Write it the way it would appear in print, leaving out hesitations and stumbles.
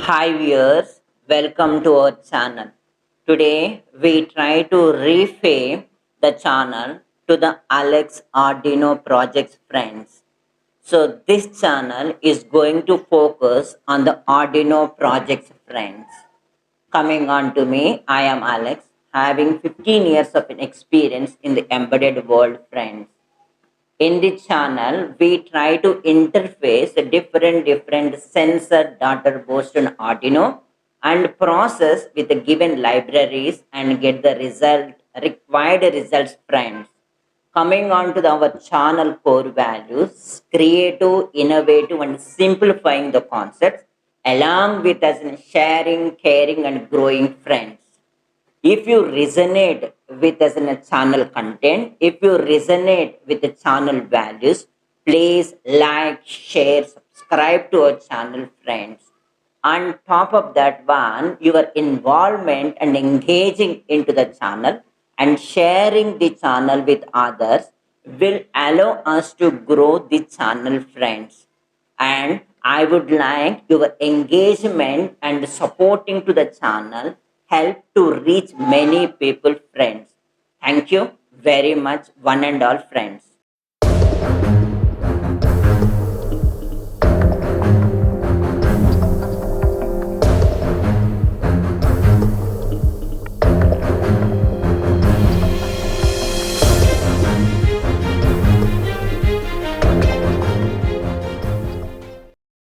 Hi viewers, welcome to our channel. Today we try to reframe the channel to the Alex Arduino Projects friends. So this channel is going to focus on the Arduino Projects friends. Coming on to me, I am Alex, having 15 years of experience in the embedded world friends. In the channel, we try to interface different sensor data boards on Arduino and process with the given libraries and get the required results friends. Coming on to our channel core values, creative, innovative, and simplifying the concepts, along with us in sharing, caring, and growing friends. If you resonate with us in a channel content, if you resonate with the channel values, please like, share, subscribe to our channel friends. On top of that one, your involvement and engaging into the channel and sharing the channel with others will allow us to grow the channel friends. And I would like your engagement and supporting to the channel help to reach many people friends. Thank you very much, one and all friends.